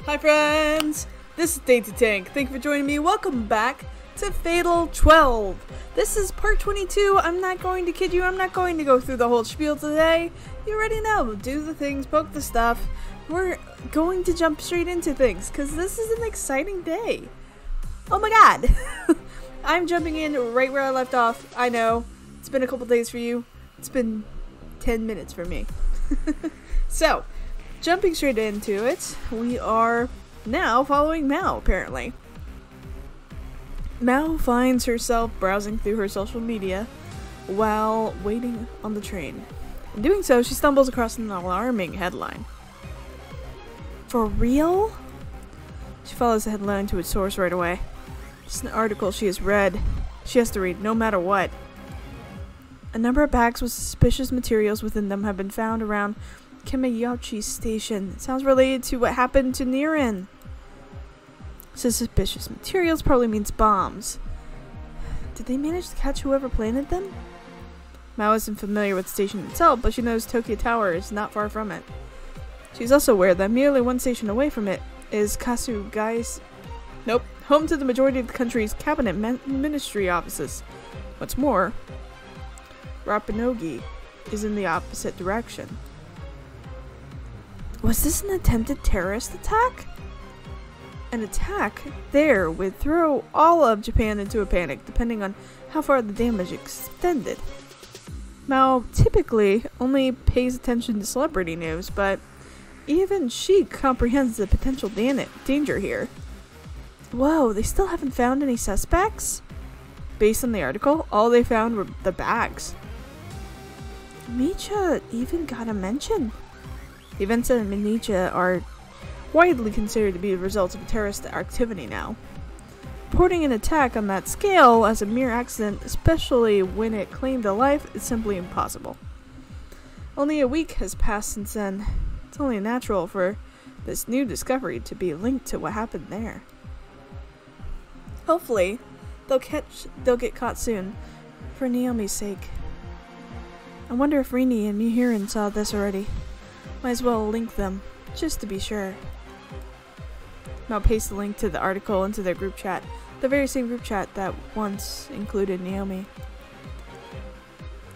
Hi friends! This is DaintyTank. Thank you for joining me. Welcome back to Fatal 12. This is part 22. I'm not going to kid you. I'm not going to go through the whole spiel today. You already know. Do the things, poke the stuff. We're going to jump straight into things because this is an exciting day. Oh my god! I'm jumping in right where I left off. I know. It's been a couple days for you. It's been 10 minutes for me. So, jumping straight into it, we are now following Mao, apparently. Mao finds herself browsing through her social media while waiting on the train. In doing so, she stumbles across an alarming headline. For real? She follows the headline to its source right away. It's an article she has to read no matter what. A number of bags with suspicious materials within them have been found around Kamiyachi Station. It sounds related to what happened to Nirin. Suspicious materials probably means bombs. Did they manage to catch whoever planted them? Mao isn't familiar with the station itself, but she knows Tokyo Tower is not far from it. She's also aware that merely one station away from it is Kasugai's home to the majority of the country's cabinet ministry offices. What's more, Roppongi is in the opposite direction. Was this an attempted terrorist attack? An attack there would throw all of Japan into a panic, depending on how far the damage extended. Mao typically only pays attention to celebrity news, but even she comprehends the potential danger here. Whoa, they still haven't found any suspects? Based on the article, all they found were the bags. Micha even got a mention. The events in Micha are widely considered to be the results of terrorist activity now. Reporting an attack on that scale as a mere accident, especially when it claimed a life, is simply impossible. Only a week has passed since then. It's only natural for this new discovery to be linked to what happened there. Hopefully, they'll get caught soon, for Naomi's sake. I wonder if Rini and Miharu saw this already. Might as well link them, just to be sure. Mao pastes the link to the article into their group chat, the very same group chat that once included Naomi.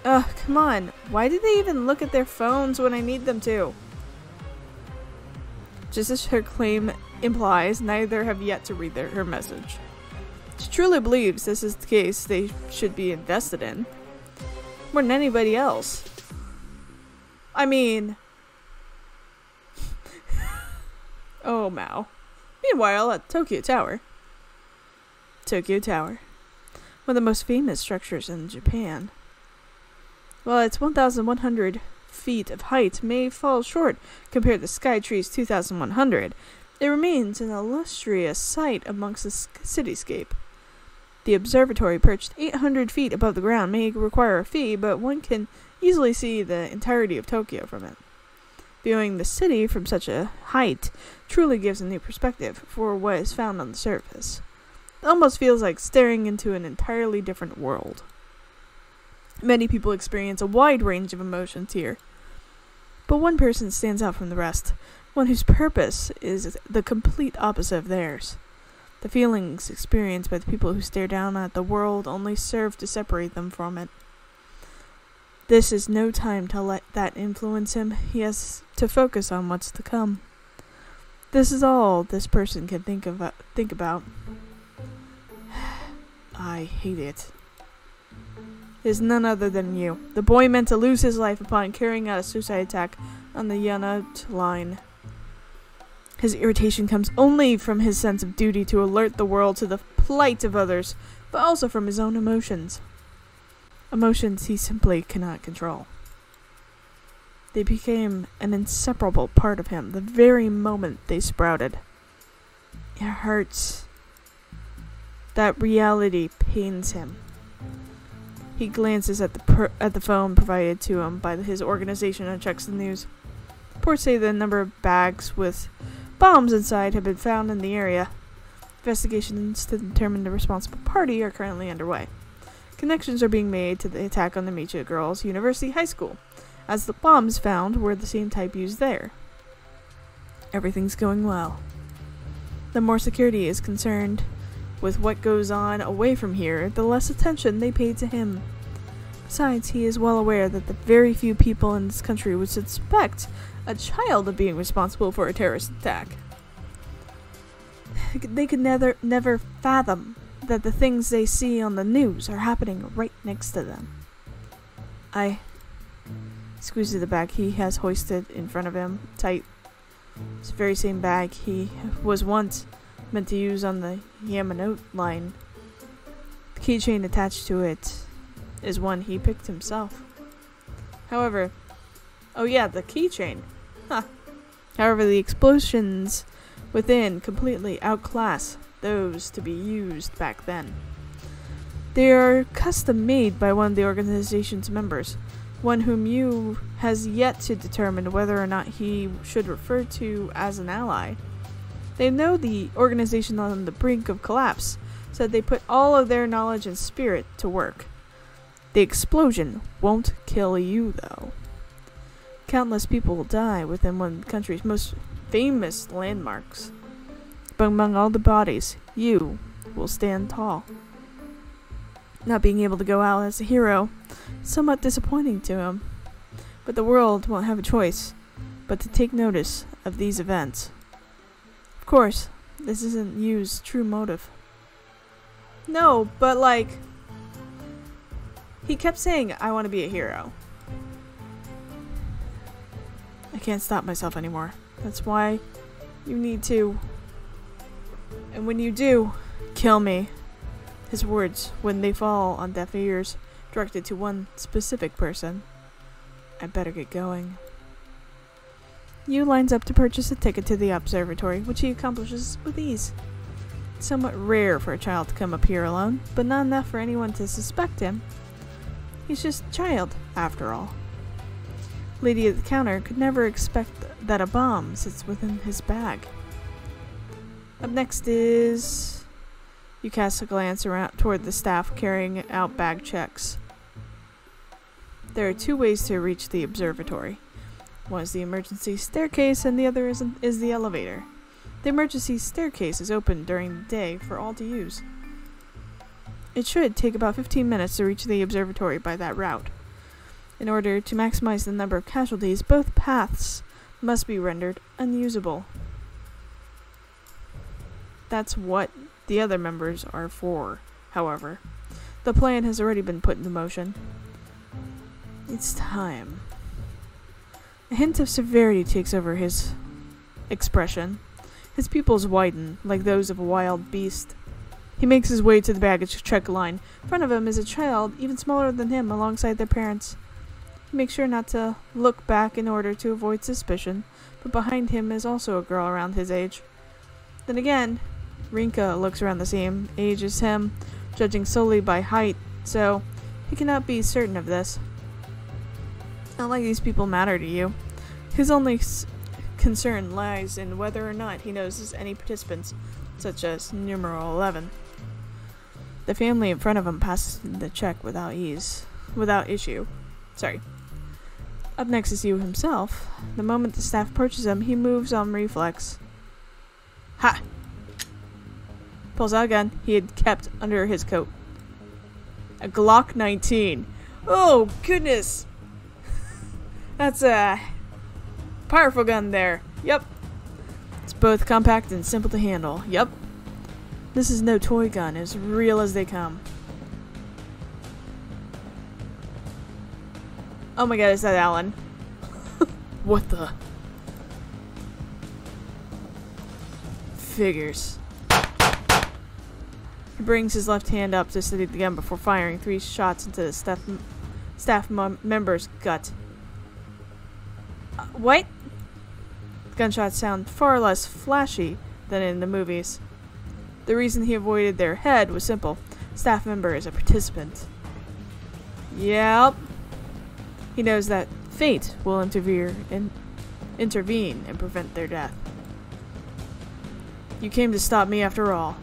Ugh, come on. Why did they even look at their phones when I need them to? Just as her claim implies, neither have yet to read her message. She truly believes this is the case they should be invested in. More than anybody else. I mean... Oh, Mao. Meanwhile, at Tokyo Tower. Tokyo Tower. One of the most famous structures in Japan. While its 1,100 feet of height may fall short compared to Skytree's 2,100, it remains an illustrious sight amongst the cityscape. The observatory, perched 800 feet above the ground, may require a fee, but one can easily see the entirety of Tokyo from it. Viewing the city from such a height truly gives a new perspective for what is found on the surface. It almost feels like staring into an entirely different world. Many people experience a wide range of emotions here, but one person stands out from the rest, one whose purpose is the complete opposite of theirs. The feelings experienced by the people who stare down at the world only serve to separate them from it. This is no time to let that influence him. He has to focus on what's to come. This is all this person can think about. I hate it. It is none other than you. The boy meant to lose his life upon carrying out a suicide attack on the Yanat line. His irritation comes only from his sense of duty to alert the world to the plight of others, but also from his own emotions. Emotions he simply cannot control. They became an inseparable part of him the very moment they sprouted. It hurts. That reality pains him. He glances at the phone provided to him by his organization and checks the news. Reports say that a number of bags with bombs inside have been found in the area. Investigations to determine the responsible party are currently underway. Connections are being made to the attack on the Micha Girls University High School, as the bombs found were the same type used there. Everything's going well. The more security is concerned with what goes on away from here, the less attention they pay to him. Besides, he is well aware that the very few people in this country would suspect a child of being responsible for a terrorist attack. They could never fathom that the things they see on the news are happening right next to them. I squeezes the bag he has hoisted in front of him tight. It's the very same bag he was once meant to use on the Yamanote line. The keychain attached to it is one he picked himself. However, oh yeah, the keychain. Huh. However, the explosions within completely outclass those to be used back then. They are custom made by one of the organization's members, one whom you has yet to determine whether or not he should refer to as an ally. They know the organization on the brink of collapse, so they put all of their knowledge and spirit to work. The explosion won't kill you, though. Countless people will die within one of the country's most famous landmarks. But among all the bodies, you will stand tall. Not being able to go out as a hero is somewhat disappointing to him, but the world won't have a choice but to take notice of these events. Of course, this isn't Yu's true motive. No, but like, he kept saying, I want to be a hero. I can't stop myself anymore. That's why you need to. And when you do, kill me. His words, when they fall on deaf ears, directed to one specific person. I better get going. Yu lines up to purchase a ticket to the observatory, which he accomplishes with ease. It's somewhat rare for a child to come up here alone, but not enough for anyone to suspect him. He's just a child, after all. Lady at the counter could never expect that a bomb sits within his bag. Up next is... You cast a glance around toward the staff carrying out bag checks. There are two ways to reach the observatory. One is the emergency staircase and the other is the elevator. The emergency staircase is open during the day for all to use. It should take about 15 minutes to reach the observatory by that route. In order to maximize the number of casualties, both paths must be rendered unusable. That's what the other members are for, however. The plan has already been put into motion. It's time. A hint of severity takes over his expression. His pupils widen, like those of a wild beast. He makes his way to the baggage check line. In front of him is a child, even smaller than him, alongside their parents. He makes sure not to look back in order to avoid suspicion, but behind him is also a girl around his age. Then again, Rinka looks around the same age as him, judging solely by height, so he cannot be certain of this. Not like these people matter to you. His only concern lies in whether or not he knows any participants, such as numeral 11. The family in front of him passes the check without issue. Up next is Yu himself. The moment the staff approaches him, he moves on reflex. Ha! Pulls out a gun he had kept under his coat. A Glock 19. Oh, goodness! That's a powerful gun there. Yep. It's both compact and simple to handle. Yep. This is no toy gun, as real as they come. Oh my god, is that Alan? What the? Figures. He brings his left hand up to steady the gun before firing 3 shots into the staff member's gut. What? Gunshots sound far less flashy than in the movies. The reason he avoided their head was simple. Staff member is a participant. Yep. He knows that fate will intervene and prevent their death. You came to stop me after all.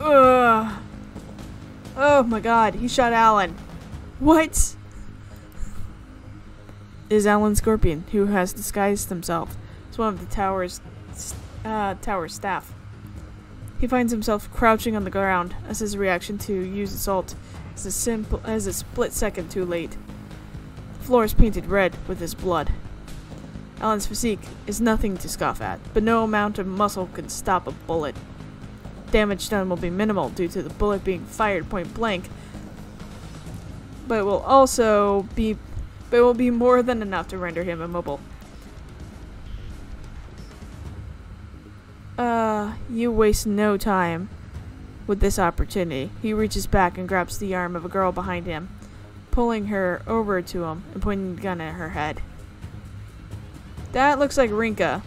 Ugh. Oh my god, he shot Alan. What? It is Alan Scorpion, who has disguised himself as one of the tower's staff. He finds himself crouching on the ground as his reaction to use assault is a split second too late. The floor is painted red with his blood. Alan's physique is nothing to scoff at, but no amount of muscle can stop a bullet. Damage done will be minimal due to the bullet being fired point blank, but it will be more than enough to render him immobile. You waste no time with this opportunity. He reaches back and grabs the arm of a girl behind him, pulling her over to him and pointing the gun at her head. That looks like Rinka.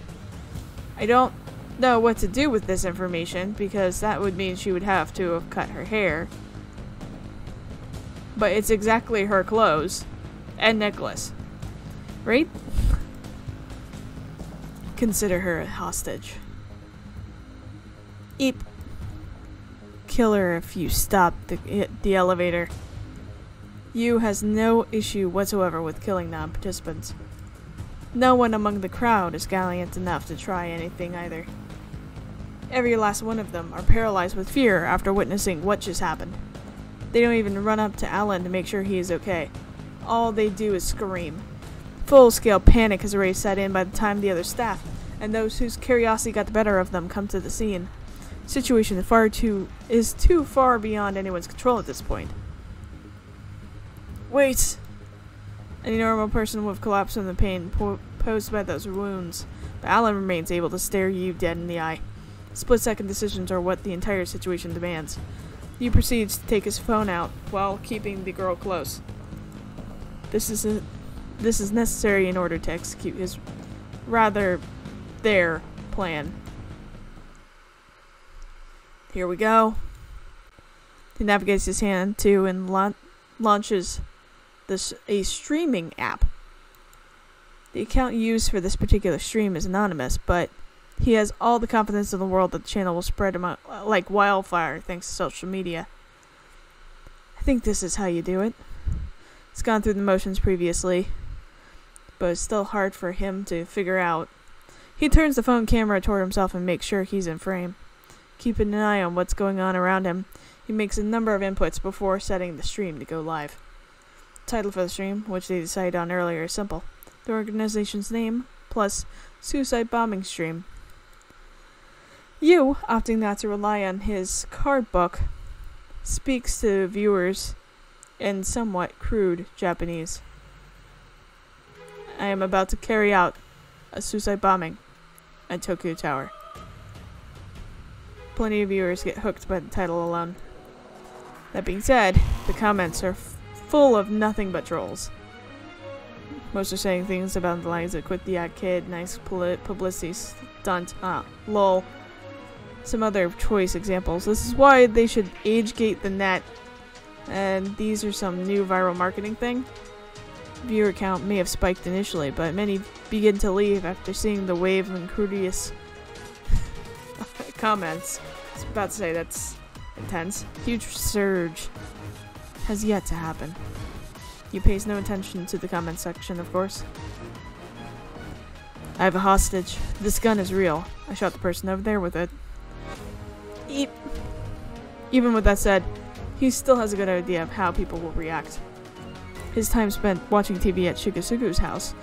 I don't know what to do with this information, because that would mean she would have to have cut her hair. But it's exactly her clothes and necklace, right? Consider her a hostage. Eep. Kill her if you stop the elevator. Yu has no issue whatsoever with killing non-participants. No one among the crowd is gallant enough to try anything either. Every last one of them are paralyzed with fear after witnessing what just happened. They don't even run up to Alan to make sure he is okay. All they do is scream. Full-scale panic has already set in by the time the other staff and those whose curiosity got the better of them come to the scene. Situation is too far beyond anyone's control at this point. Wait! Any normal person would have collapsed from the pain posed by those wounds, but Alan remains able to stare you dead in the eye. Split-second decisions are what the entire situation demands. He proceeds to take his phone out while keeping the girl close. This is necessary in order to execute his their plan. Here we go. He navigates his hand to and launches a streaming app. The account used for this particular stream is anonymous, but he has all the confidence in the world that the channel will spread like wildfire thanks to social media. I think this is how you do it. He's gone through the motions previously, but it's still hard for him to figure out. He turns the phone camera toward himself and makes sure he's in frame. Keeping an eye on what's going on around him, he makes a number of inputs before setting the stream to go live. The title for the stream, which they decided on earlier, is simple. The organization's name, plus suicide bombing stream. Yu, opting not to rely on his card book, speaks to viewers in somewhat crude Japanese. I am about to carry out a suicide bombing at Tokyo Tower. Plenty of viewers get hooked by the title alone. That being said, the comments are full of nothing but trolls. Most are saying things about the lines of quit the ad kid, nice publicity stunt, lol. Some other choice examples. This is why they should age-gate the net. And these are some new viral marketing thing. Viewer count may have spiked initially, but many begin to leave after seeing the wave of incurious comments. I was about to say that's intense. Huge surge has yet to happen. He pays no attention to the comment section, of course. I have a hostage. This gun is real. I shot the person over there with it. Even with that said, he still has a good idea of how people will react. His time spent watching TV at Shigasugu's house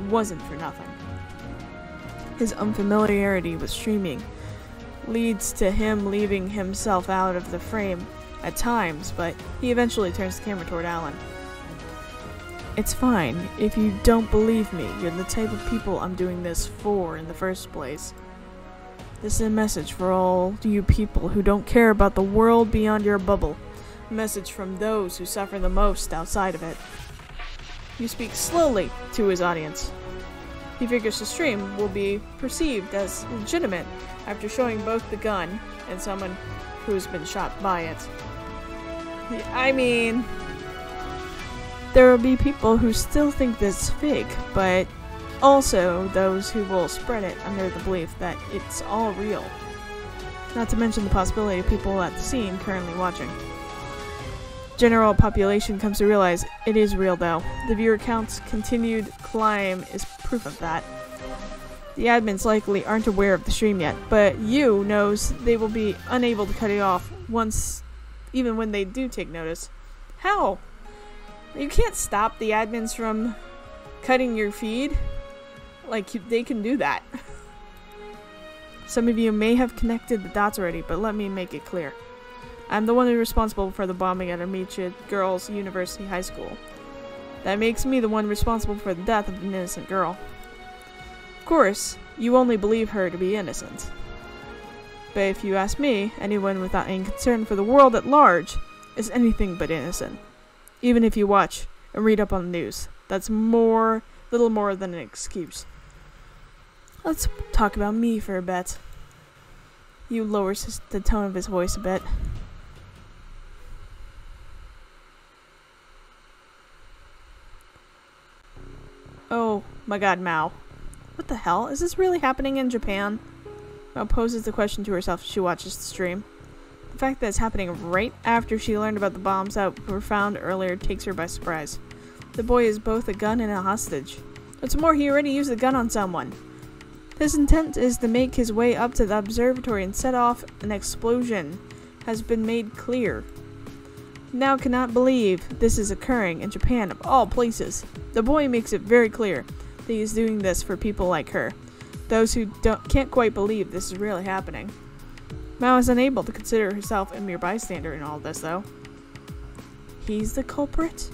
wasn't for nothing. His unfamiliarity with streaming leads to him leaving himself out of the frame at times, but he eventually turns the camera toward Alan. It's fine. If you don't believe me, you're the type of people I'm doing this for in the first place. This is a message for all you people who don't care about the world beyond your bubble. A message from those who suffer the most outside of it. You speak slowly to his audience. He figures the stream will be perceived as legitimate after showing both the gun and someone who's been shot by it. I mean, there will be people who still think this is fake, but also those who will spread it under the belief that it's all real. Not to mention the possibility of people at the scene currently watching. General population comes to realize it is real though. The viewer count's continued climb is proof of that. The admins likely aren't aware of the stream yet, but you knows they will be unable to cut it off even when they do take notice. How? You can't stop the admins from cutting your feed. Like, they can do that. Some of you may have connected the dots already, but let me make it clear. I'm the one who's responsible for the bombing at Amicia Girls University High School. That makes me the one responsible for the death of an innocent girl. Of course, you only believe her to be innocent. But if you ask me, anyone without any concern for the world at large is anything but innocent. Even if you watch and read up on the news, that's little more than an excuse. Let's talk about me for a bit. You lowers the tone of his voice a bit. Oh my god, Mao. What the hell? Is this really happening in Japan? Mao poses the question to herself as she watches the stream. The fact that it's happening right after she learned about the bombs that were found earlier takes her by surprise. The boy is both a gun and a hostage. What's more, he already used the gun on someone. His intent is to make his way up to the observatory and set off an explosion has been made clear. Now cannot believe this is occurring in Japan of all places. The boy makes it very clear that he is doing this for people like her, those who can't quite believe this is really happening. Mao is unable to consider herself a mere bystander in all this, though. He's the culprit?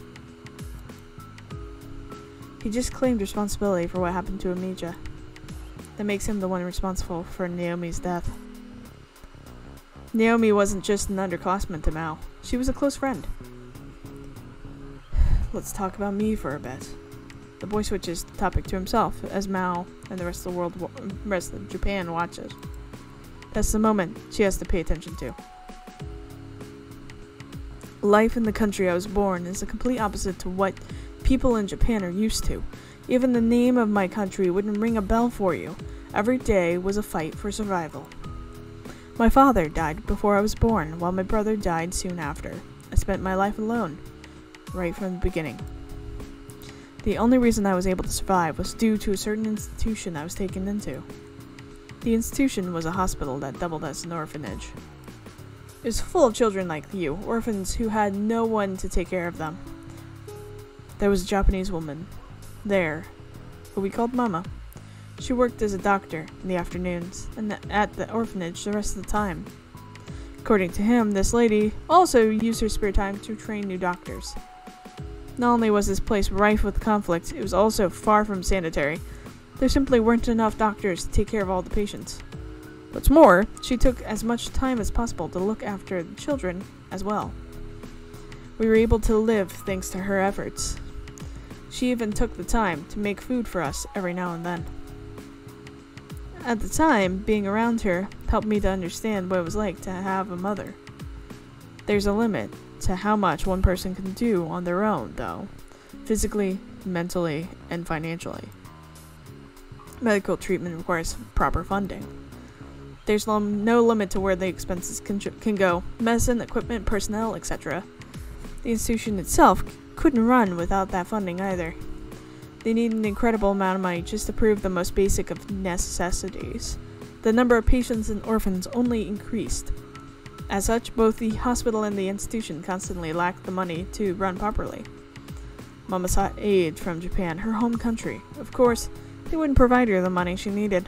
He just claimed responsibility for what happened to Amicia. That makes him the one responsible for Naomi's death. Naomi wasn't just an underclassman to Mao. She was a close friend. Let's talk about me for a bit. The boy switches the topic to himself as Mao and the rest of Japan watches. That's the moment she has to pay attention to. Life in the country I was born is the complete opposite to what people in Japan are used to. Even the name of my country wouldn't ring a bell for you. Every day was a fight for survival. My father died before I was born, while my brother died soon after. I spent my life alone, right from the beginning. The only reason I was able to survive was due to a certain institution I was taken into. The institution was a hospital that doubled as an orphanage. It was full of children like you, orphans who had no one to take care of them. There was a Japanese woman there, who we called Mama. She worked as a doctor in the afternoons, and at the orphanage the rest of the time. According to him, this lady also used her spare time to train new doctors. Not only was this place rife with conflict, it was also far from sanitary. There simply weren't enough doctors to take care of all the patients. What's more, she took as much time as possible to look after the children as well. We were able to live thanks to her efforts. She even took the time to make food for us every now and then. At the time, being around her helped me to understand what it was like to have a mother. There's a limit to how much one person can do on their own, though, physically, mentally, and financially. Medical treatment requires proper funding. There's no limit to where the expenses can go: medicine, equipment, personnel, etc. The institution itself couldn't run without that funding either. They need an incredible amount of money just to prove the most basic of necessities. The number of patients and orphans only increased. As such, both the hospital and the institution constantly lacked the money to run properly. Mama sought aid from Japan, her home country. Of course, they wouldn't provide her the money she needed.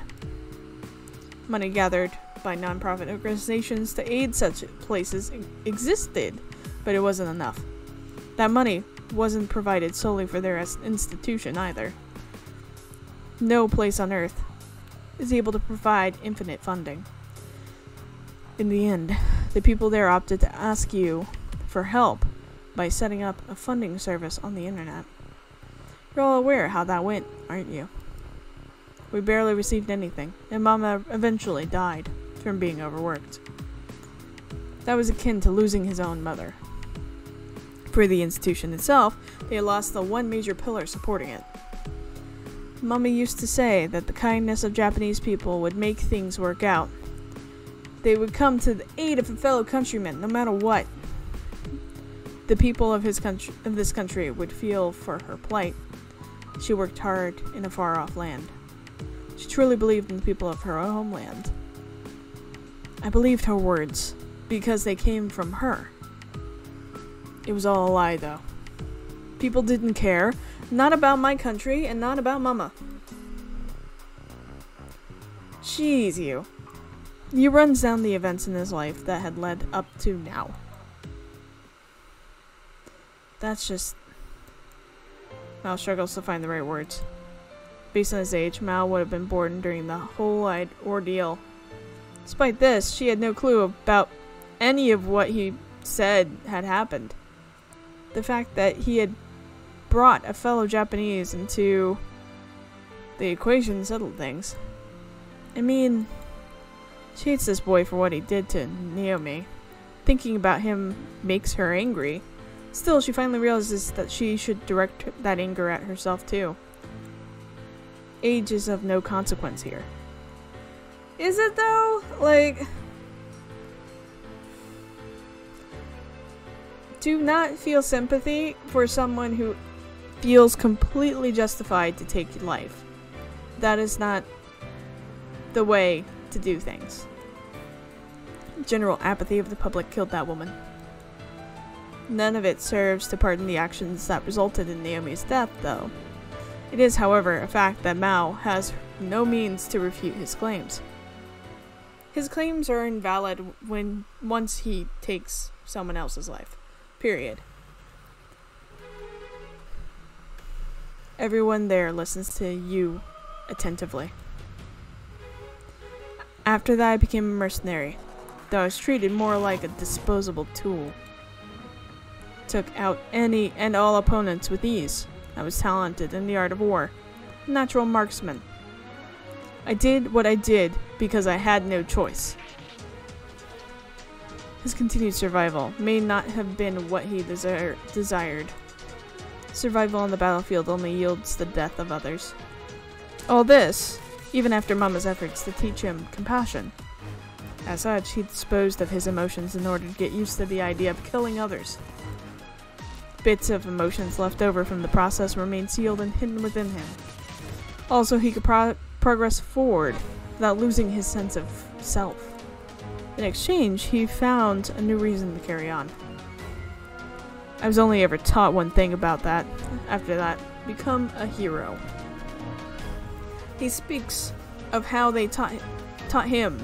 Money gathered by non-profit organizations to aid such places existed, but it wasn't enough. That money wasn't provided solely for their institution either. No place on Earth is able to provide infinite funding. In the end, the people there opted to ask you for help by setting up a funding service on the internet. You're all aware how that went, aren't you? We barely received anything, and Mama eventually died from being overworked. That was akin to losing his own mother. For the institution itself, they lost the one major pillar supporting it. Mama used to say that the kindness of Japanese people would make things work out. They would come to the aid of a fellow countryman, no matter what. The people of this country would feel for her plight. She worked hard in a far-off land. She truly believed in the people of her homeland. I believed her words because they came from her. It was all a lie, though. People didn't care. Not about my country and not about Mama. Jeez, you. He runs down the events in his life that had led up to now. That's just... Mao struggles to find the right words. Based on his age, Mao would have been born during the whole ordeal. Despite this, she had no clue about any of what he said had happened. The fact that he had brought a fellow Japanese into the equation settled things. I mean, she hates this boy for what he did to Naomi. Thinking about him makes her angry. Still, she finally realizes that she should direct that anger at herself too. Age is of no consequence here. Is it though? Like, do not feel sympathy for someone who feels completely justified to take life. That is not the way to do things. General apathy of the public killed that woman. None of it serves to pardon the actions that resulted in Naomi's death, though. It is, however, a fact that Mao has no means to refute his claims. His claims are invalid once he takes someone else's life. Period. Everyone there listens to you attentively. After that, I became a mercenary, though I was treated more like a disposable tool. Took out any and all opponents with ease. I was talented in the art of war, a natural marksman. I did what I did because I had no choice. His continued survival may not have been what he desired. Survival on the battlefield only yields the death of others. All this, even after Mama's efforts to teach him compassion. As such, he disposed of his emotions in order to get used to the idea of killing others. Bits of emotions left over from the process remained sealed and hidden within him. Also, he could progress forward without losing his sense of self. In exchange, he found a new reason to carry on. I was only ever taught one thing about that. After that, become a hero. He speaks of how they taught him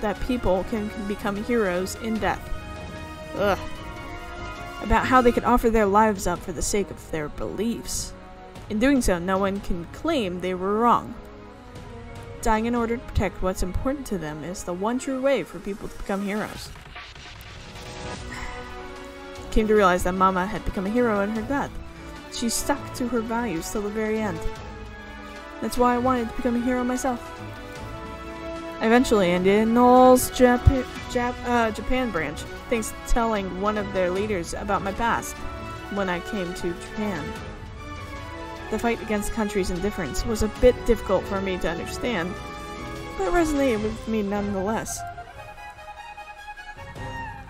that people can become heroes in death. Ugh. About how they could offer their lives up for the sake of their beliefs. In doing so, no one can claim they were wrong. Dying in order to protect what's important to them is the one true way for people to become heroes. Came to realize that Mama had become a hero in her death. She stuck to her values till the very end. That's why I wanted to become a hero myself. I eventually ended in Null's Japan branch, thanks to telling one of their leaders about my past when I came to Japan. The fight against the country's indifference was a bit difficult for me to understand, but resonated with me nonetheless.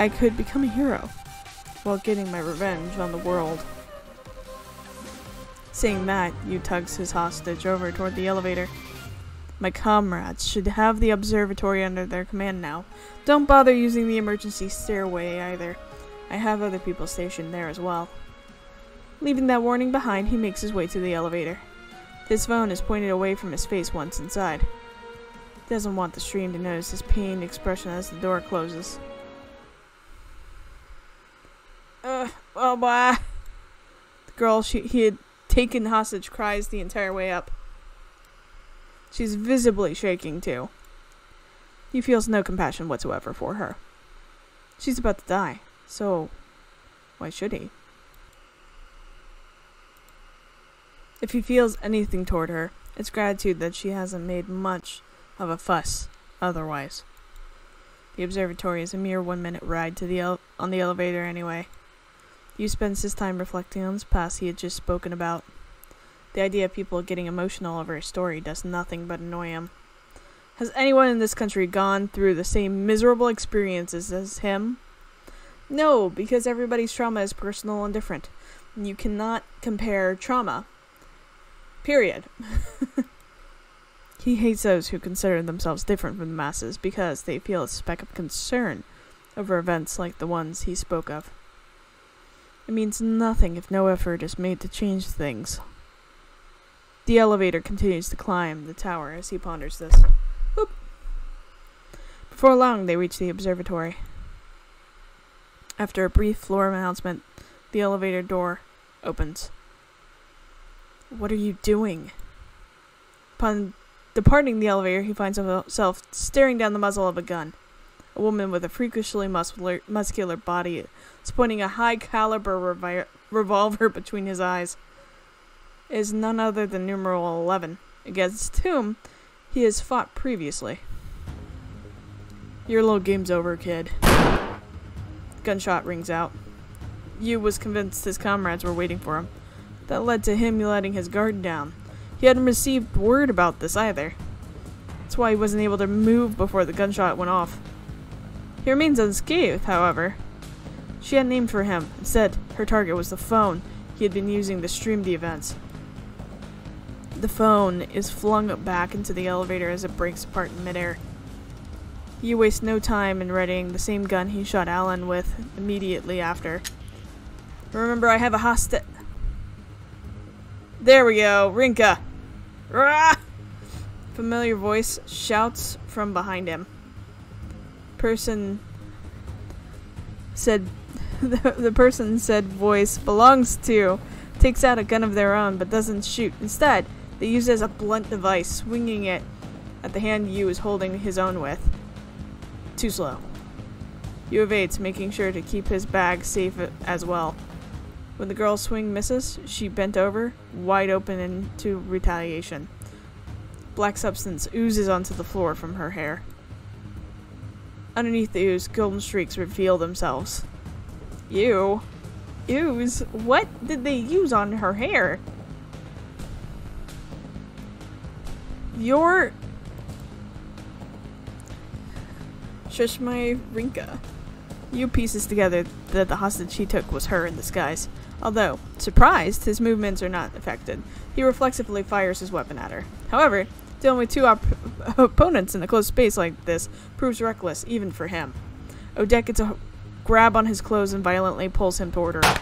I could become a hero while getting my revenge on the world. Saying that, Yu tugs his hostage over toward the elevator. My comrades should have the observatory under their command now. Don't bother using the emergency stairway either. I have other people stationed there as well. Leaving that warning behind, he makes his way to the elevator. His phone is pointed away from his face once inside. He doesn't want the stream to notice his pained expression as the door closes. Oh boy. The girl he had taken hostage cries the entire way up. She's visibly shaking too. He feels no compassion whatsoever for her. She's about to die, so why should he? If he feels anything toward her, it's gratitude that she hasn't made much of a fuss otherwise. The observatory is a mere 1-minute ride to on the elevator anyway. Yu spends his time reflecting on his past he had just spoken about. The idea of people getting emotional over a story does nothing but annoy him. Has anyone in this country gone through the same miserable experiences as him? No, because everybody's trauma is personal and different. You cannot compare trauma Period. He hates those who consider themselves different from the masses because they feel a speck of concern over events like the ones he spoke of. It means nothing if no effort is made to change things. The elevator continues to climb the tower as he ponders this. Whoop. Before long, they reach the observatory. After a brief floor announcement, the elevator door opens. What are you doing? Upon departing the elevator, he finds himself staring down the muzzle of a gun. A woman with a freakishly muscular body is pointing a high-caliber revolver between his eyes. It is none other than numeral 11, against whom he has fought previously. Your little game's over, kid. Gunshot rings out. Yu was convinced his comrades were waiting for him. That led to him letting his guard down. He hadn't received word about this either. That's why he wasn't able to move before the gunshot went off. He remains unscathed, however. She hadn't aimed for him. Instead, her target was the phone he had been using to stream the events. The phone is flung back into the elevator as it breaks apart in midair. He wastes no time in readying the same gun he shot Alan with immediately after. Remember, I have a hostage. There we go, Rinka! Rah! Familiar voice shouts from behind him. Person said the person said voice belongs to takes out a gun of their own but doesn't shoot. Instead, they use it as a blunt device, swinging it at the hand Yu is holding his own with. Too slow. Yu evades, making sure to keep his bag safe as well. When the girl's swing misses, she bent over, wide open into retaliation. Black substance oozes onto the floor from her hair. Underneath the ooze, golden streaks reveal themselves. Ew. Ooze? What did they use on her hair? You're... Shush my Rinka. Yu pieces together that the hostage he took was her in disguise. Although, surprised, his movements are not affected. He reflexively fires his weapon at her. However, dealing with two opponents in a close space like this proves reckless, even for him. Odette gets a grab on his clothes and violently pulls him toward her.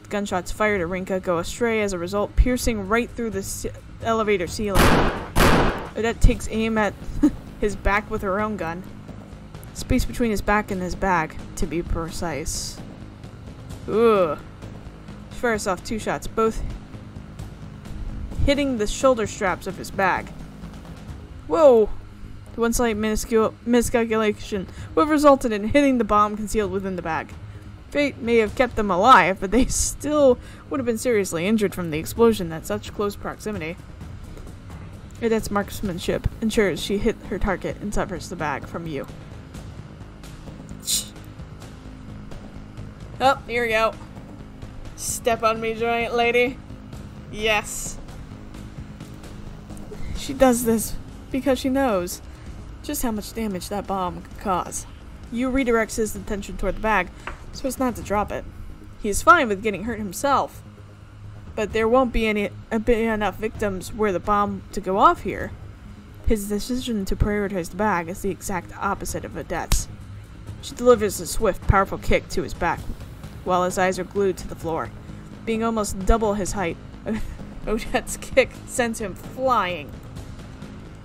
Gunshots fired at Rinka go astray as a result, piercing right through the elevator ceiling. Odette takes aim at his back with her own gun. Space between his back and his bag, to be precise. Ugh. She fires off two shots, both hitting the shoulder straps of his bag. Whoa! One slight miscalculation would have resulted in hitting the bomb concealed within the bag. Fate may have kept them alive, but they still would have been seriously injured from the explosion at such close proximity. Odette's marksmanship ensures she hit her target and severs the bag from Yu. Oh, here we go. Step on me, giant lady. Yes. She does this because she knows just how much damage that bomb could cause. Yu redirects his attention toward the bag so as not to drop it. He is fine with getting hurt himself, but there won't be enough victims were the bomb to go off here. His decision to prioritize the bag is the exact opposite of Odette's. She delivers a swift, powerful kick to his back, while his eyes are glued to the floor. Being almost double his height, Odette's kick sends him flying.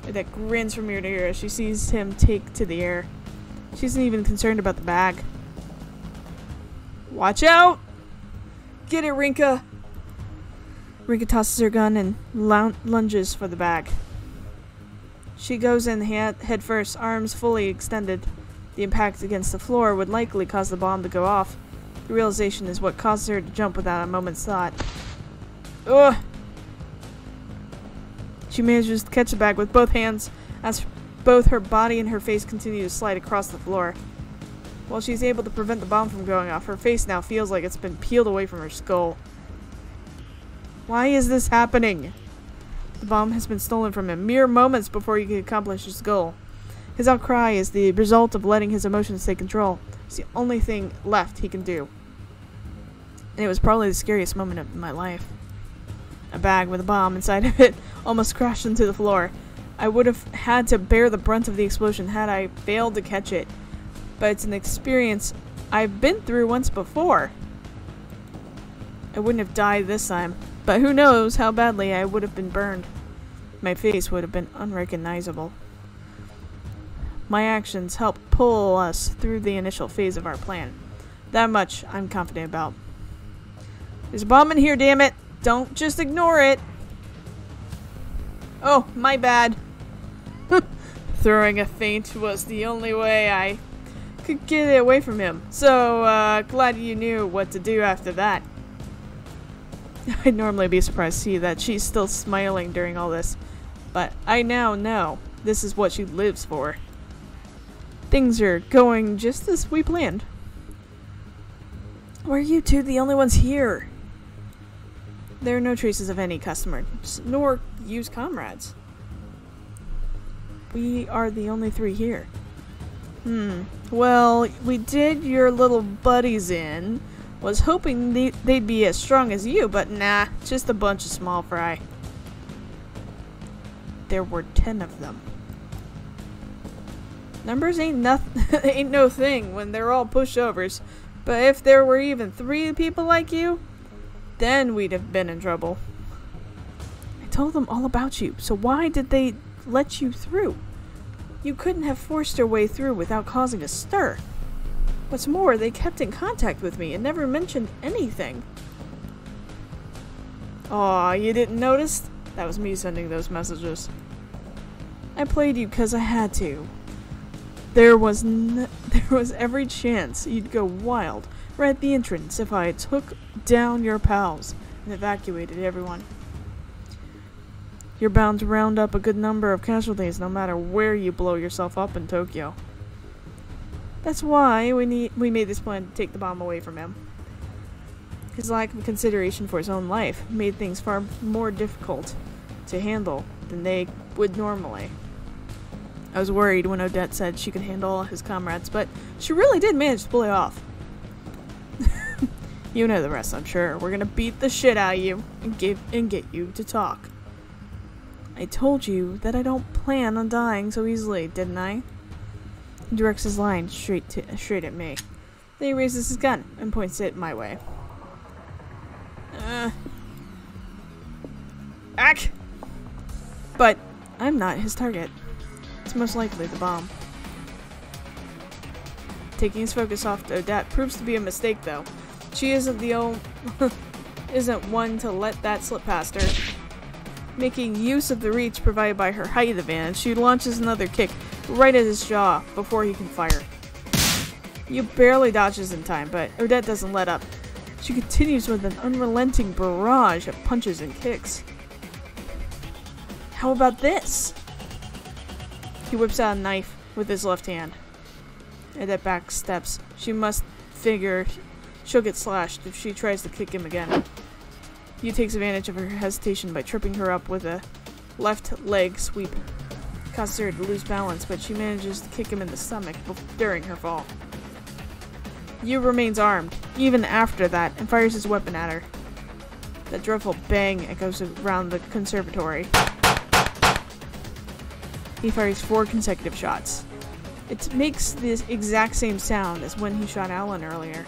Odette grins from ear to ear as she sees him take to the air. She isn't even concerned about the bag. Watch out! Get it, Rinka! Rinka tosses her gun and lunges for the bag. She goes in head first, arms fully extended. The impact against the floor would likely cause the bomb to go off. The realization is what causes her to jump without a moment's thought. Ugh! She manages to catch the bag with both hands as both her body and her face continue to slide across the floor. While she's able to prevent the bomb from going off, her face now feels like it's been peeled away from her skull. Why is this happening? The bomb has been stolen from him mere moments before he could accomplish his goal. His outcry is the result of letting his emotions take control. It's the only thing left he can do. And it was probably the scariest moment of my life. A bag with a bomb inside of it almost crashed into the floor. I would have had to bear the brunt of the explosion had I failed to catch it. But it's an experience I've been through once before. I wouldn't have died this time, but who knows how badly I would have been burned. My face would have been unrecognizable. My actions helped pull us through the initial phase of our plan. That much I'm confident about. There's a bomb in here, damn it! Don't just ignore it! Oh, my bad. Throwing a feint was the only way I could get it away from him. So, glad you knew what to do after that. I'd normally be surprised to see that she's still smiling during all this, but I now know this is what she lives for. Things are going just as we planned. Why are you two the only ones here? There are no traces of any customers, nor used comrades. We are the only three here. Well, we did your little buddies in. Was hoping they'd be as strong as you, but nah, just a bunch of small fry. There were 10 of them. Numbers ain't no thing when they're all pushovers, but if there were even 3 people like you, then we'd have been in trouble. I told them all about you, so why did they let you through? You couldn't have forced your way through without causing a stir. What's more, they kept in contact with me and never mentioned anything. Aw, you didn't notice? That was me sending those messages. I played you because I had to. There was every chance you'd go wild right at the entrance if I took down your pals and evacuated everyone. You're bound to round up a good number of casualties no matter where you blow yourself up in Tokyo. That's why we made this plan to take the bomb away from him. His lack of consideration for his own life made things far more difficult to handle than they would normally. I was worried when Odette said she could handle all his comrades, but she really did manage to pull it off. You know the rest, I'm sure. We're gonna beat the shit out of you and get you to talk. I told you that I don't plan on dying so easily, didn't I? He directs his line straight at me. Then he raises his gun and points it my way. Ack! But I'm not his target. It's most likely the bomb. Taking his focus off Odette proves to be a mistake, though. She isn't isn't one to let that slip past her. Making use of the reach provided by her height advantage, she launches another kick right at his jaw before he can fire. You barely dodges in time, but Odette doesn't let up. She continues with an unrelenting barrage of punches and kicks. How about this? He whips out a knife with his left hand. Odette backsteps. She must figure she'll get slashed if she tries to kick him again. He takes advantage of her hesitation by tripping her up with a left leg sweep. It causes her to lose balance, but she manages to kick him in the stomach during her fall. Yu remains armed, even after that, and fires his weapon at her. That dreadful bang echoes around the conservatory. He fires 4 consecutive shots. It makes the exact same sound as when he shot Alan earlier.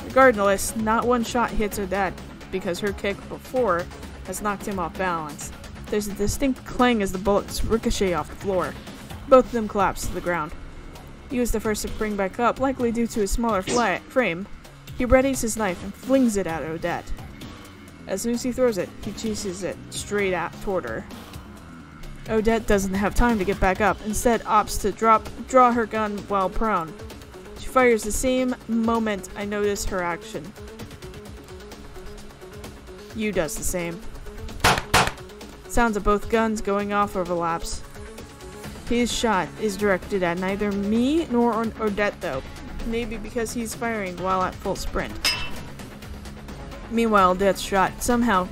Regardless, not one shot hits Odette, because her kick before has knocked him off balance. There's a distinct clang as the bullets ricochet off the floor. Both of them collapse to the ground. He was the first to spring back up, likely due to his smaller frame. He readies his knife and flings it at Odette. As soon as he throws it, he chases it straight toward her. Odette doesn't have time to get back up, instead opts to draw her gun while prone. She fires the same moment I notice her action. Yu does the same. Sounds of both guns going off overlaps. His shot is directed at neither me nor Odette though, maybe because he's firing while at full sprint. Meanwhile, Odette's shot somehow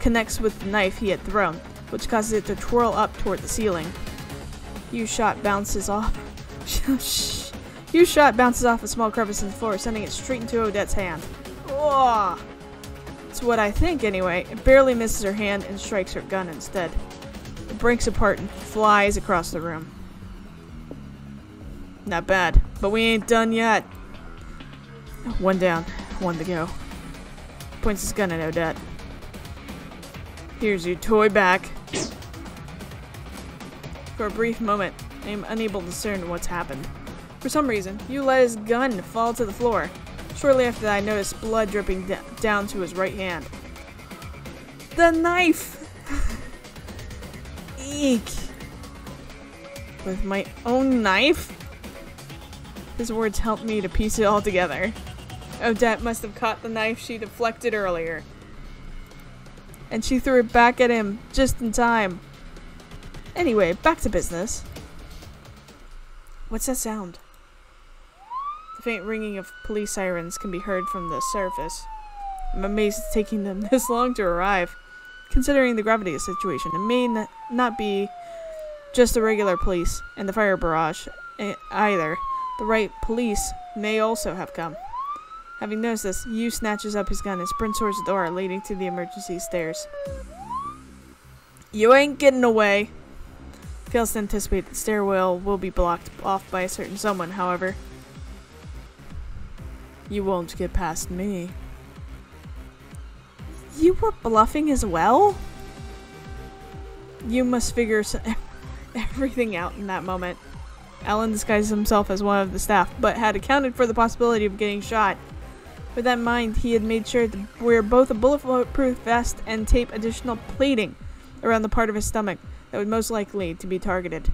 connects with the knife he had thrown, which causes it to twirl up toward the ceiling. Yu's shot bounces off a small crevice in the floor, sending it straight into Odette's hand. Oh! It's That's what I think, anyway. It barely misses her hand and strikes her gun instead. It breaks apart and flies across the room. Not bad, but we ain't done yet. One down, one to go. Points his gun at Odette. Here's your toy back. For a brief moment, I am unable to discern what's happened. For some reason, you let his gun fall to the floor. Shortly after that, I noticed blood dripping down to his right hand. The knife! Eek. With my own knife? His words helped me to piece it all together. Odette must have caught the knife she deflected earlier. And she threw it back at him just in time. Anyway, back to business. What's that sound? The faint ringing of police sirens can be heard from the surface. I'm amazed it's taking them this long to arrive. Considering the gravity of the situation, it may not be just the regular police and the fire barrage either. The right police may also have come. Having noticed this, Yu snatches up his gun and sprints towards the door leading to the emergency stairs. You ain't getting away. Fails to anticipate the stairwell will be blocked off by a certain someone, however. You won't get past me. You were bluffing as well? You must figure everything out in that moment. Alan disguised himself as one of the staff, but had accounted for the possibility of getting shot. With that in mind, he had made sure to wear both a bulletproof vest and tape additional plating around the part of his stomach that would most likely to be targeted.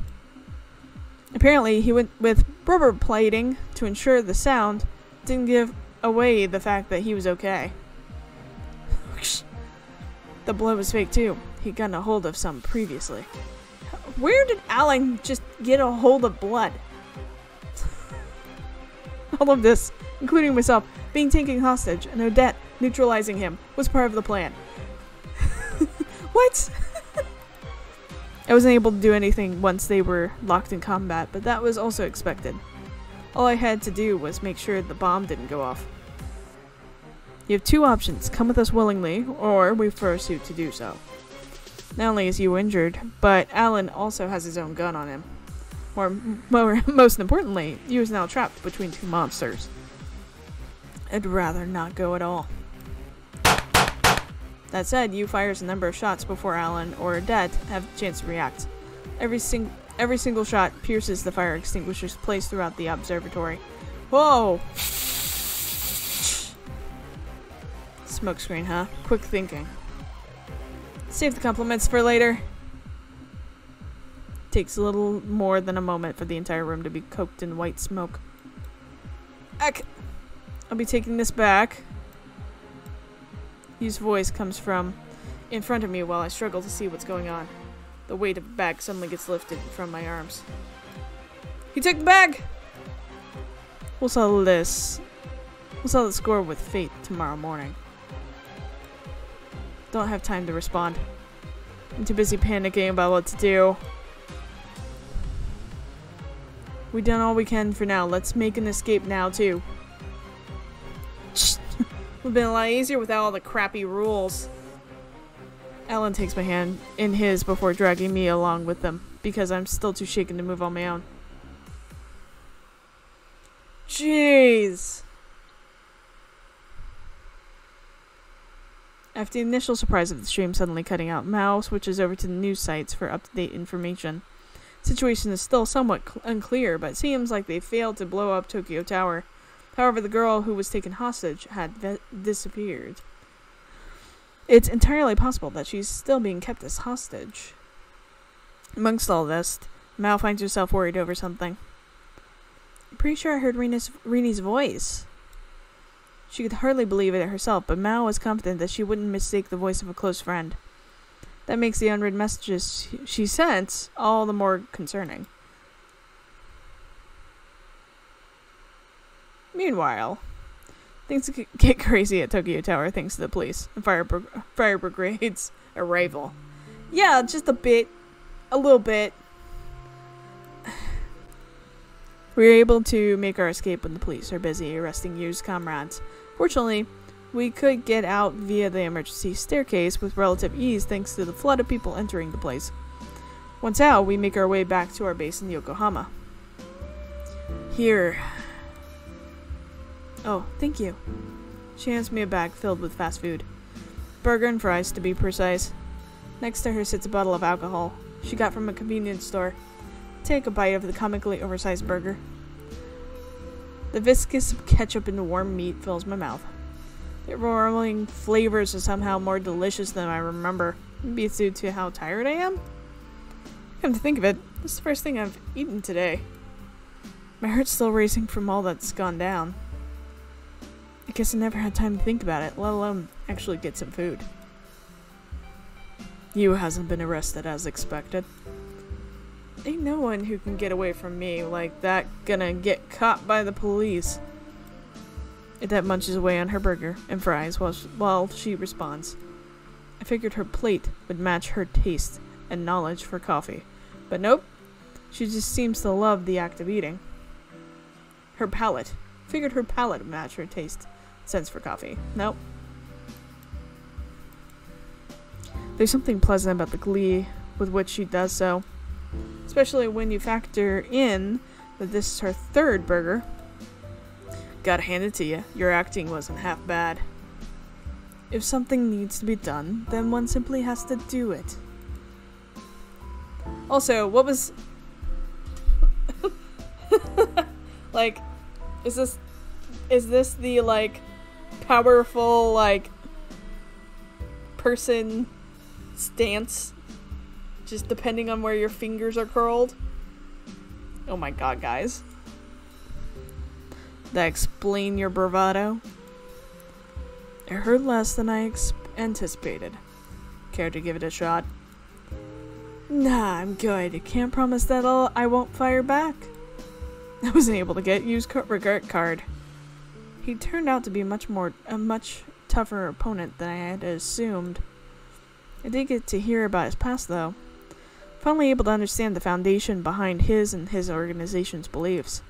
Apparently, he went with rubber plating to ensure the sound didn't give away the fact that he was okay. The blood was fake too. He'd gotten a hold of some previously. Where did Alan just get a hold of blood? All of this, including myself, being taken hostage and Odette neutralizing him, was part of the plan. What? I wasn't able to do anything once they were locked in combat, but that was also expected. All I had to do was make sure the bomb didn't go off. You have two options: come with us willingly, or we force you to do so. Not only is you injured, but Alan also has his own gun on him. Most importantly, you is now trapped between two monsters. I'd rather not go at all. That said, you fires a number of shots before Alan or Odette have a chance to react. Every single shot pierces the fire extinguishers placed throughout the observatory. Whoa! Smokescreen, huh? Quick thinking. Save the compliments for later. Takes a little more than a moment for the entire room to be coated in white smoke. Eck! I'll be taking this back. Yu's voice comes from in front of me while I struggle to see what's going on. The weight of the bag suddenly gets lifted from my arms. He took the bag! We'll settle this. We'll settle the score with fate tomorrow morning. Don't have time to respond. I'm too busy panicking about what to do. We've done all we can for now. Let's make an escape now, too. Would have been a lot easier without all the crappy rules. Alan takes my hand in his before dragging me along with them, because I'm still too shaken to move on my own. Jeez! After the initial surprise of the stream suddenly cutting out, Mao switches over to the news sites for up-to-date information. The situation is still somewhat unclear, but it seems like they failed to blow up Tokyo Tower. However, the girl who was taken hostage had disappeared. It's entirely possible that she's still being kept as hostage. Amongst all this, Mao finds herself worried over something. I'm pretty sure I heard Rini's voice. She could hardly believe it herself, but Mao was confident that she wouldn't mistake the voice of a close friend. That makes the unread messages she sent all the more concerning. Meanwhile, things get crazy at Tokyo Tower thanks to the police and fire brigade's arrival. Yeah, just a bit. A little bit. We were able to make our escape when the police are busy arresting Yu's comrades. Fortunately, we could get out via the emergency staircase with relative ease thanks to the flood of people entering the place. Once out, we make our way back to our base in Yokohama. Here. Oh, thank you. She hands me a bag filled with fast food. Burger and fries, to be precise. Next to her sits a bottle of alcohol she got from a convenience store. Take a bite of the comically oversized burger. The viscous ketchup and warm meat fills my mouth. The roiling flavors are somehow more delicious than I remember. Maybe it's due to how tired I am? Come to think of it, this is the first thing I've eaten today. My heart's still racing from all that's gone down. I guess I never had time to think about it, let alone actually get some food. You hasn't been arrested as expected. Ain't no one who can get away from me like that gonna get caught by the police. That munches away on her burger and fries while she responds. I figured her plate would match her taste and knowledge for coffee. But nope. She just seems to love the act of eating. Her palate. Figured her palate would match her taste sense for coffee. Nope. There's something pleasant about the glee with which she does so. Especially when you factor in that this is her third burger. Gotta hand it to you, your acting wasn't half bad. If something needs to be done, then one simply has to do it. Also, what was... like, is this the, like, powerful, like, person stance? Just depending on where your fingers are curled? Oh my god, guys. That explain your bravado? It hurt less than I anticipated. Care to give it a shot? Nah, I'm good. Can't promise that I won't fire back. I wasn't able to get used regret card. He turned out to be a much tougher opponent than I had assumed. I did get to hear about his past though. Finally able to understand the foundation behind his and his organization's beliefs.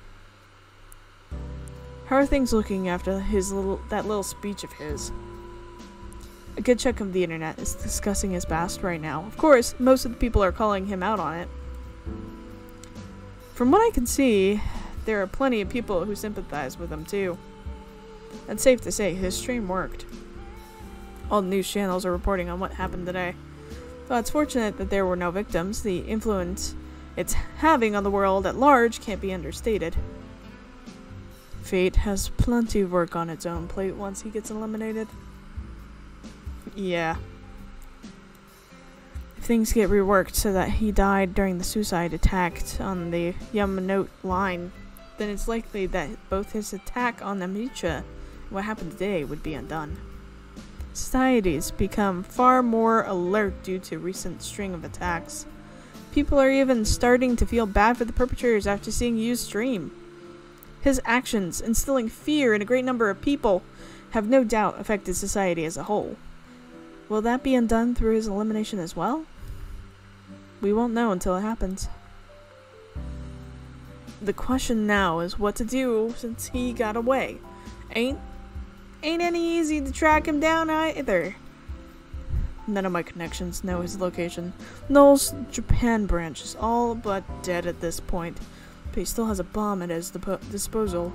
How are things looking after that little speech of his? A good chunk of the internet is discussing his past right now. Of course, most of the people are calling him out on it. From what I can see, there are plenty of people who sympathize with him too. It's safe to say his stream worked. All the news channels are reporting on what happened today. Though it's fortunate that there were no victims, the influence it's having on the world at large can't be understated. Fate has plenty of work on its own plate once he gets eliminated. Yeah. If things get reworked so that he died during the suicide attack on the Yamanote line, then it's likely that both his attack on Amnesia and what happened today would be undone. Society's become far more alert due to recent string of attacks. People are even starting to feel bad for the perpetrators after seeing Yu's stream. His actions, instilling fear in a great number of people, have no doubt affected society as a whole. Will that be undone through his elimination as well? We won't know until it happens. The question now is what to do since he got away. Ain't any easy to track him down either. None of my connections know his location. Noel's Japan branch is all but dead at this point, but he still has a bomb at his disposal.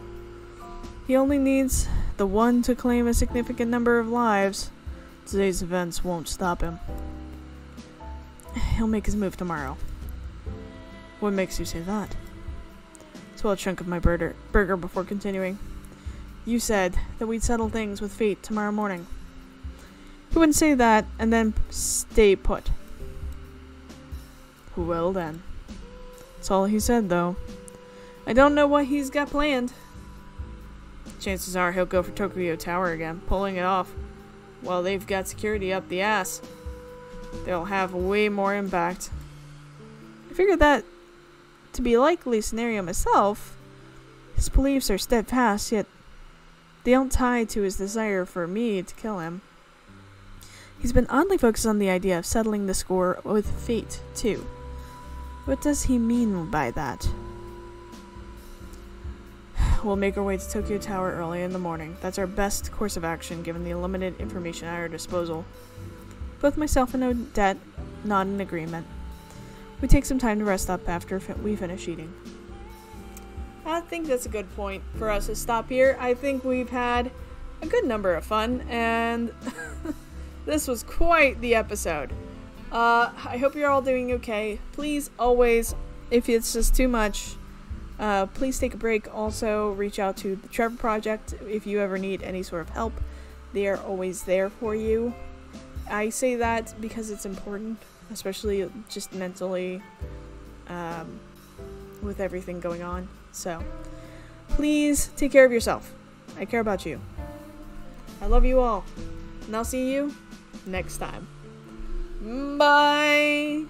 He only needs the one to claim a significant number of lives. Today's events won't stop him. He'll make his move tomorrow. What makes you say that? Swallow a chunk of my burger before continuing. You said that we'd settle things with fate tomorrow morning. He wouldn't say that and then stay put. Well then. That's all he said though. I don't know what he's got planned. Chances are he'll go for Tokyo Tower again, pulling it off. While they've got security up the ass. They'll have way more impact. I figured that to be a likely scenario myself. His beliefs are steadfast, yet they don't tie to his desire for me to kill him. He's been oddly focused on the idea of settling the score with fate, too. What does he mean by that? we'll make our way to Tokyo Tower early in the morning. That's our best course of action given the limited information at our disposal. Both myself and Odette nod in agreement. We take some time to rest up after we finish eating. I think that's a good point for us to stop here. I think we've had a good number of fun, and this was quite the episode. I hope you're all doing okay. Please, always, if it's just too much, please take a break. Also, reach out to the Trevor Project if you ever need any sort of help. They are always there for you. I say that because it's important, especially just mentally, with everything going on. So, please take care of yourself. I care about you. I love you all. And I'll see you next time. Bye!